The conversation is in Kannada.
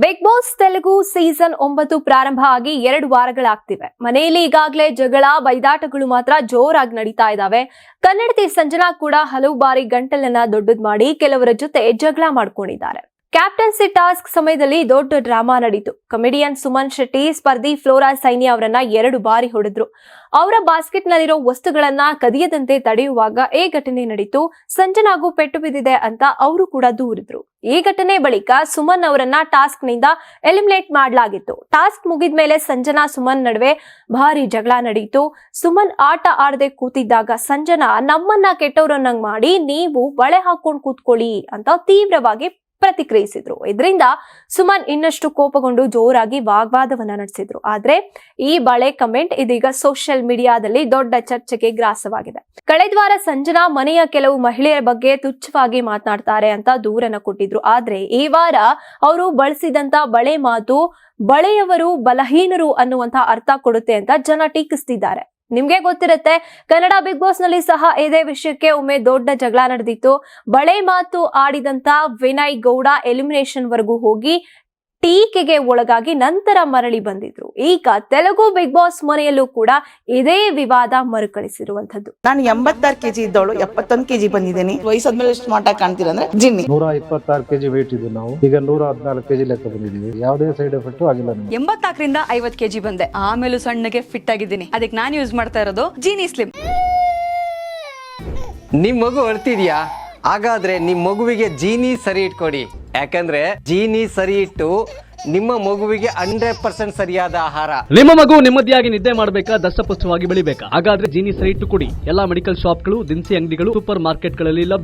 ಬಿಗ್ ಬಾಸ್ ತೆಲುಗು ಸೀಸನ್ 9 ಪ್ರಾರಂಭ ಆಗಿ 2 ವಾರಗಳಾಗ್ತಿವೆ. ಮನೆಯಲ್ಲಿ ಈಗಾಗಲೇ ಜಗಳ ಬೈದಾಟಗಳು ಮಾತ್ರ ಜೋರಾಗಿ ನಡೀತಾ ಇದಾವೆ. ಕನ್ನಡತಿ ಸಂಜನಾ ಕೂಡ ಹಲವು ಬಾರಿ ಗಂಟಲನ್ನ ದೊಡ್ಡದ್ ಮಾಡಿ ಕೆಲವರ ಜೊತೆ ಜಗಳ ಮಾಡ್ಕೊಂಡಿದ್ದಾರೆ. ಕ್ಯಾಪ್ಟನ್ಸಿ ಟಾಸ್ಕ್ ಸಮಯದಲ್ಲಿ ದೊಡ್ಡ ಡ್ರಾಮಾ ನಡೀತು. ಕಮಿಡಿಯನ್ ಸುಮನ್ ಶೆಟ್ಟಿ ಸ್ಪರ್ಧಿ ಫ್ಲೋರಾ ಸೈನಿ ಅವರನ್ನ 2 ಬಾರಿ ಹೊಡೆದ್ರು. ಅವರ ಬಾಸ್ಕೆಟ್ ನಲ್ಲಿರೋ ವಸ್ತುಗಳನ್ನ ಕದಿಯದಂತೆ ತಡೆಯುವಾಗ ಈ ಘಟನೆ ನಡೀತು. ಸಂಜನಾಗೂ ಪೆಟ್ಟು ಬಿದ್ದಿದೆ ಅಂತ ಅವರು ಕೂಡ ದೂರಿದ್ರು. ಈ ಘಟನೆ ಬಳಿಕ ಸುಮನ್ ಅವರನ್ನ ಟಾಸ್ಕ್ ನಿಂದ ಎಲಿಮಿನೇಟ್ ಮಾಡಲಾಗಿತ್ತು. ಟಾಸ್ಕ್ ಮುಗಿದ್ಮೇಲೆ ಸಂಜನಾ ಸುಮನ್ ನಡುವೆ ಭಾರಿ ಜಗಳ ನಡೀತು. ಸುಮನ್ ಆಟ ಆಡದೆ ಕೂತಿದ್ದಾಗ ಸಂಜನಾ ನಮ್ಮನ್ನ ಕೆಟ್ಟವರನ್ನಂಗ್ ಮಾಡಿ ನೀವು ಬಳೆ ಹಾಕೊಂಡ್ ಕೂತ್ಕೊಳ್ಳಿ ಅಂತ ತೀವ್ರವಾಗಿ ಪ್ರತಿಕ್ರಿಯಿಸಿದ್ರು. ಇದರಿಂದ ಸುಮನ್ ಇನ್ನಷ್ಟು ಕೋಪಗೊಂಡು ಜೋರಾಗಿ ವಾಗ್ವಾದವನ್ನ ನಡೆಸಿದ್ರು. ಆದ್ರೆ ಈ ಬಳೆ ಕಮೆಂಟ್ ಇದೀಗ ಸೋಷಿಯಲ್ ಮೀಡಿಯಾದಲ್ಲಿ ದೊಡ್ಡ ಚರ್ಚೆಗೆ ಗ್ರಾಸವಾಗಿದೆ. ಕಳೆದ ವಾರ ಸಂಜನಾ ಮನೆಯ ಕೆಲವು ಮಹಿಳೆಯರ ಬಗ್ಗೆ ತುಚ್ಛವಾಗಿ ಮಾತನಾಡ್ತಾರೆ ಅಂತ ದೂರನ್ನ ಕೊಟ್ಟಿದ್ರು. ಆದ್ರೆ ಈ ವಾರ ಅವರು ಬಳಸಿದಂತ ಬಳೆ ಮಾತು ಬಳೆಯವರು ಬಲಹೀನರು ಅನ್ನುವಂತ ಅರ್ಥ ಕೊಡುತ್ತೆ ಅಂತ ಜನ ಟೀಕಿಸ್ತಿದ್ದಾರೆ. ನಿಮ್ಗೆ ಗೊತ್ತಿರುತ್ತೆ, ಕನ್ನಡ ಬಿಗ್ ಬಾಸ್ ನಲ್ಲಿ ಸಹ ಇದೇ ವಿಷಯಕ್ಕೆ ಒಮ್ಮೆ ದೊಡ್ಡ ಜಗಳ ನಡೆದಿತ್ತು. ಬಳೆ ಮಾತು ಆಡಿದಂತ ವಿನಯ್ ಗೌಡ ಎಲಿಮಿನೇಷನ್ ವರೆಗೂ ಹೋಗಿ ಟೀಕೆಗೆ ಒಳಗಾಗಿ ನಂತರ ಮರಳಿ ಬಂದಿದ್ರು. ಈಗ ತೆಲುಗು ಬಿಗ್ ಬಾಸ್ ಮನೆಯಲ್ಲೂ ಕೂಡ ಇದೇ ವಿವಾದ ಮರುಕಳಿಸಿರುವಂತದ್ದು. ನಾನು 86 kg ಇದ್ದವಳು 71 kg ಬಂದಿದ್ದೀನಿ. ವಯಸ್ಸಾದ್ಮೇಲೆ ಸ್ಮಾರ್ಟ್ ಆಗಿ ಕಾಣ್ತೀರ ಅಂದ್ರೆ ಜಿನ್ನಿ. 126 kg ವೇಟ್ ಇದ್ದು ನಾವು ಈಗ 114 kg ಲೆಕ್ಕ ಬಂದಿದ್ದೀವಿ. ಯಾವುದೇ ಸೈಡ್ ಎಫೆಕ್ಟ್ ಆಗಿಲ್ಲ. 84ರಿಂದ 50 kg ಬಂದೆ. ಆಮೇಲೂ ಸಣ್ಣಗೆ ಫಿಟ್ ಆಗಿದ್ದೀನಿ. ಅದಕ್ಕೆ ನಾನು ಯೂಸ್ ಮಾಡ್ತಾ ಇರೋದು ಜೀನಿ ಸ್ಲಿಮ್. ನಿಮ್ ಮಗು ಅಳ್ತಿದ್ಯಾ? ಹಾಗಾದ್ರೆ ನಿಮ್ ಮಗುವಿಗೆ ಜೀನಿ ಸರಿ ಇಟ್ಕೊಡಿ. ಯಾಕಂದ್ರೆ ಜೀನಿ ಸರಿ ಇಟ್ಟು ನಿಮ್ಮ ಮಗುವಿಗೆ 100% ಸರಿಯಾದ ಆಹಾರ. ನಿಮ್ಮ ಮಗು ನೆಮ್ಮದಿಯಾಗಿ ನಿದ್ದೆ ಮಾಡಬೇಕಾ, ದಷ್ಟಪುಷ್ಟವಾಗಿ ಬೆಳಿಬೇಕಾ? ಹಾಗಾದ್ರೆ ಜೀನಿ ಸರಿ ಇಟ್ಟು ಕೊಡಿ. ಎಲ್ಲಾ ಮೆಡಿಕಲ್ ಶಾಪ್ಗಳು, ದಿನಸಿ ಅಂಗಡಿಗಳು, ಸೂಪರ್ ಮಾರ್ಕೆಟ್ಗಳಲ್ಲಿ ಲಭ್ಯ.